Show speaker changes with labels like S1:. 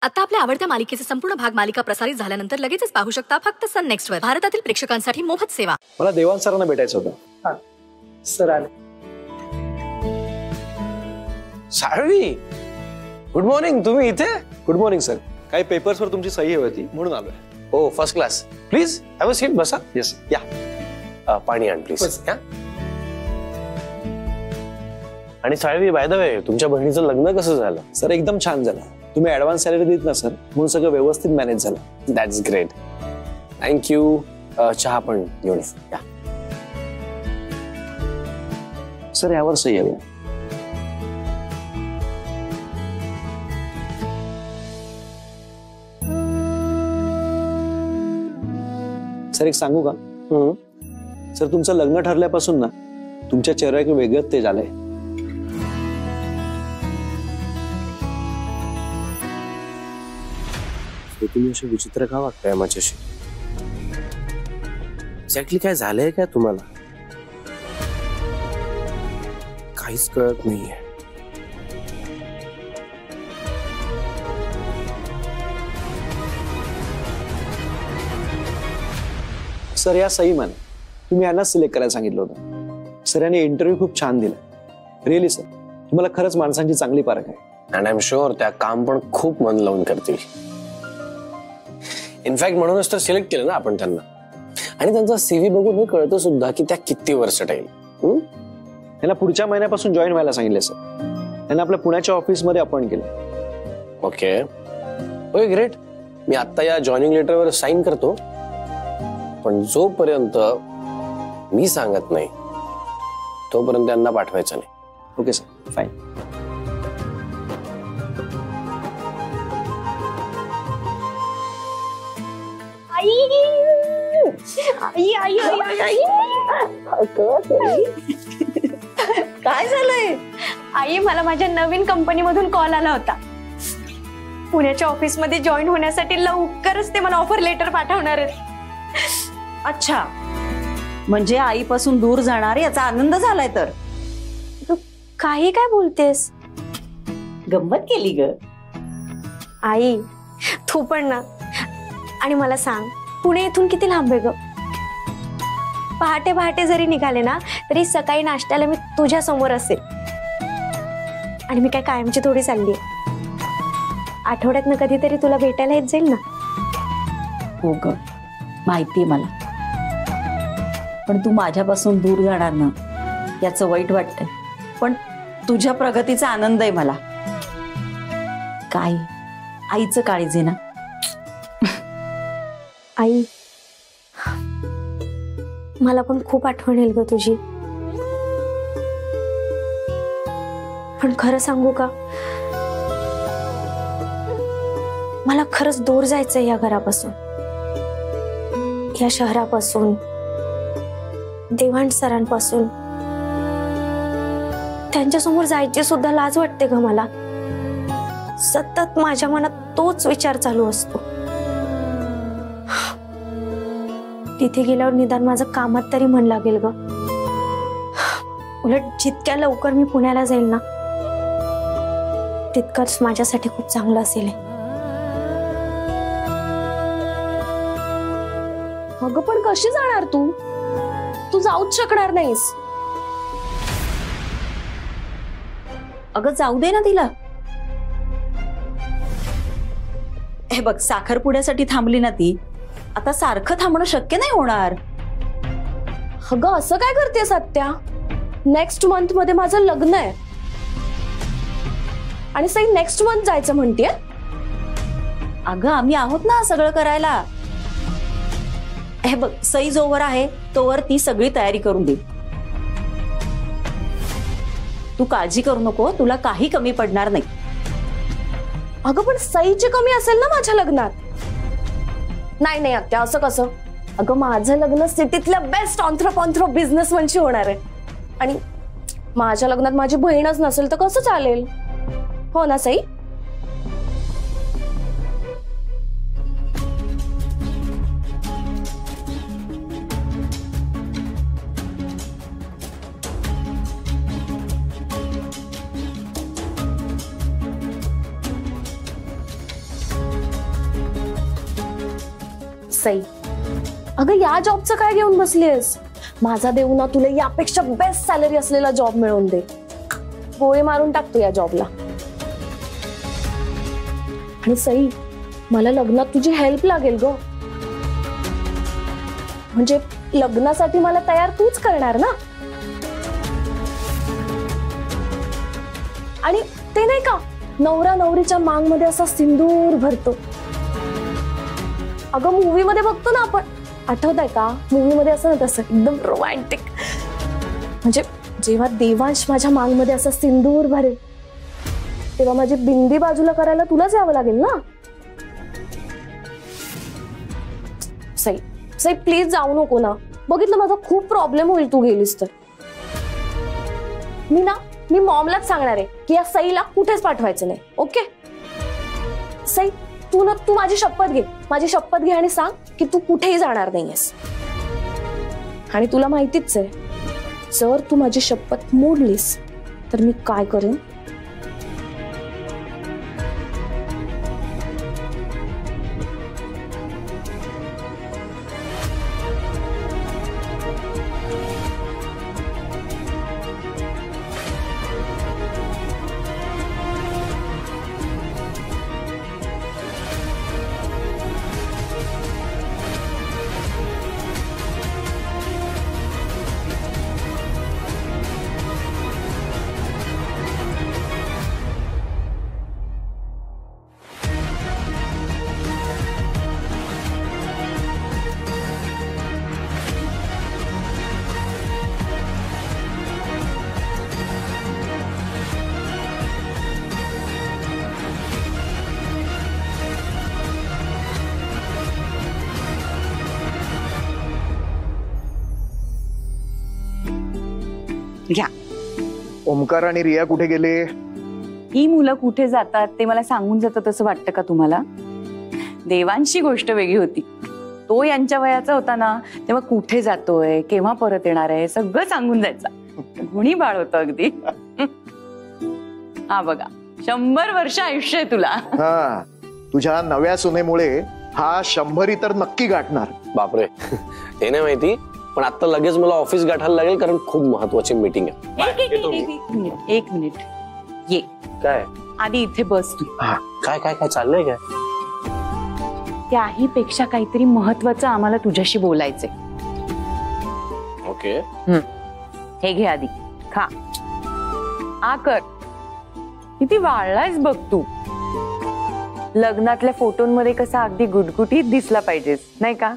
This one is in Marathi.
S1: आता आपल्या आवडत्या मालिकेचे संपूर्ण भाग मालिका प्रसारित झाल्यानंतर लगेचच पाहू शकता फक्त सन नेक्स्ट वर. भारतातील प्रेक्षकांसाठी मोफत सेवा.
S2: मला देवान सरांना भेटायचं होतं.
S3: सर आले.
S2: Salvi, good morning. तुम्ही इथे? Good morning sir. काही पेपर्सवर तुमची सही हवी होती म्हणून आलोय.
S4: हो, first class. Please have a seat. बसा.
S2: येस.
S4: या पाणी आण प्लीज. आणि साळवी, बाय द वे, तुमच्या बहिणीचं लग्न कसं झालं?
S2: सर एकदम छान झालं. तुम्ही ऍडव्हान्स सॅलरी देत ना सर, म्हणून सगळं व्यवस्थित मॅनेज झालं.
S4: That's great. थँक्यू. चहा पण घेऊन या.
S2: सर यावर सही हवी. सर एक सांगू का? सर तुमचं लग्न ठरल्यापासून ना तुमच्या चेहऱ्यावर एक वेगळंच तेज आलंय.
S4: तुम्ही असे विचित्र का वागताय माझ्याशी? एक्झॅक्टली काय झालंय काय तुम्हाला? काहीच कळत नाहीये.
S2: सर या सही मान तुम्ही यांना सिलेक्ट करायला सांगितलं होतं. सर यांनी इंटरव्ह्यू खूप छान दिला. रिअली सर, तुम्हाला खरंच माणसांची चांगली पारख आहे.
S4: अँड आय एम शुअर त्या काम पण खूप मन लावून करतील. इनफॅक्ट म्हणूनच तर सिलेक्ट केलं ना आपण त्यांना. आणि त्यांचा सीव्ही बघून हे कळतं सुद्धा की त्या किती वर्सटाईल.
S2: त्यांना पुढच्या महिन्यापासून जॉईन व्हायला सांगितले सर. त्यांना आपल्या पुण्याच्या ऑफिसमध्ये अपॉइंट केलं.
S4: Okay, okay, great. मी आता या जॉईनिंग लेटरवर साईन करतो. पण जोपर्यंत मी सांगत नाही तोपर्यंत त्यांना पाठवायचं नाही.
S2: Okay sir, fine.
S5: काय झालंय आई? मला माझ्या नवीन कंपनी मधून कॉल आला होता. पुण्याच्या ऑफिस मध्ये जॉईन होण्यासाठी लवकरच ते मला ऑफर लेटर पाठवणार आहेत.
S6: अच्छा, म्हणजे आईपासून दूर जाणार याचा आनंद झालाय. तर
S5: तू काही काय बोलतेस?
S6: गंमत केली ग
S5: आई. तू पण ना. आणि मला सांग, पुणे इथून किती लांब आहे ग? पहाटे पहाटे जरी निघाले ना तरी सकाळी नाश्त्याला मी तुझ्या समोर असेल. आणि मी काय कायमची थोडी चालली आहे. आठवड्यातनं कधीतरी तुला भेटायला येत जाईल ना.
S6: हो ग, माहितीये मला. पण तू माझ्यापासून दूर जाणार ना याचं वाईट वाटतंय. पण तुझ्या प्रगतीचा आनंद आहे मला. काय आईचं काळीज आहे ना.
S5: आई, मला पण खूप आठवण येईल ग तुझी. पण खरं सांगू का, मला खरंच दूर जायचंय या घरापासून, या शहरापासून, देवाण सरांपासून. त्यांच्यासमोर जायची सुद्धा लाज वाटते ग मला. सतत माझ्या मनात तोच विचार चालू असतो. तिथे गेल्यावर निदान माझं कामात तरी मन लागेल ग. उलट जितक्या लवकर मी पुण्याला जाईल ना तितकंच माझ्यासाठी खूप चांगलं असेल.
S7: अगं पण कशी जाणार तू? तू जाऊच शकणार नाहीस.
S6: अगं जाऊ दे ना तिला. हे बघ, साखरपुड्यासाठी थांबली ना ती, आता सारखं थांबणं शक्य नाही होणार.
S7: अगं असं काय करतेस आत्या? नेक्स्ट मंथ मध्ये माझं लग्न आहे आणि सई नेक्स्ट मंथ जायचं म्हणतेय.
S6: अगं आम्ही आहोत ना सगळं करायला. हे बघ, सई जोवर आहे तोवर ती सगळी तयारी करून दे. तू काळजी करू नको, तुला काही कमी पडणार नाही.
S7: अगं पण सईची कमी असेल ना माझ्या लग्नात. नाही नाही आत्या, असं कसं? अगं माझं लग्न सिटीतल्या बेस्ट ऑन्थ्रोपॉन्थ्रो बिझनेसमनशी होणार आहे. आणि माझ्या लग्नात माझी बहीणच नसेल तर कसं चालेल? हो ना सई? सई, अगं या जॉबचं काय घेऊन बसलीयस? माझा देऊ ना तुला यापेक्षा बेस्ट सॅलरी असलेला जॉब मिळवून दे. गोळी मारून टाकतो या जॉबला. आणि सई, मला लग्नात तुझी हेल्प लागेल ग. म्हणजे लग्नासाठी मला तयार तूच करणार ना. आणि ते नाही का, नवरा नवरीच्या मांग मध्ये असा सिंदूर भरतो. अगं मूवी मध्ये बघतो ना आपण, आठवत आहे का? मूवी मध्ये असं ना तसं एकदम रोमॅन्टिक. म्हणजे जेव्हा देवांश माझ्या मांग मध्ये असा सिंदूर भरेल तेव्हा माझी बिंदी बाजूला करायला तुलाच यावं लागेल ना. सई सई प्लीज जाऊ नको ना. बघितलं माझा खूप प्रॉब्लेम होईल तू गेलीस तर. मी मॉमलाच सांगणार आहे की या सईला कुठेच पाठवायचं नाही. ओके सई, तू माझी शपथ घे. माझी शपथ घे आणि सांग की तू कुठेही जाणार नाहीयेस. आणि तुला माहितीच आहे, जर तू माझी शपथ मोडलीस तर मी काय करेन.
S6: घ्या.
S3: ओमकार आणि रिया कुठे गेले?
S6: ही मुलं कुठे जातात ते मला सांगून जातात असं वाटतं का तुम्हाला? देवांशी गोष्ट वेगळी होती. तो यांच्या वयाचा होता ना, तेव्हा कुठे जातोय, केव्हा परत येणार आहे, सगळं सांगून जायचा. गुणी बाळ होतं अगदी. हा बघा, 100 वर्ष आयुष्य आहे तुला.
S3: हा, तुझ्या नव्या सुनेमुळे हा 100 तर नक्की गाठणार.
S4: बापरे, ते नाही माहिती, पण आता लगेच मला ऑफिस गाठायला लागेल कारण खूप महत्वाची मीटिंग आहे.
S6: एक मिनिट ये.
S4: काय
S6: आधी इथे बस तू.
S4: काय काय काय चाललंय काय?
S6: त्याही पेक्षा काहीतरी महत्वाचं आम्हाला तुझ्याशी बोलायचंय.
S4: ओके.
S6: हे घे आधी, खा. आ कर. किती वाळलायस बघ तू. लग्नातल्या फोटोंमध्ये कसा अगदी गुटगुटीत दिसला पाहिजेस नाही का?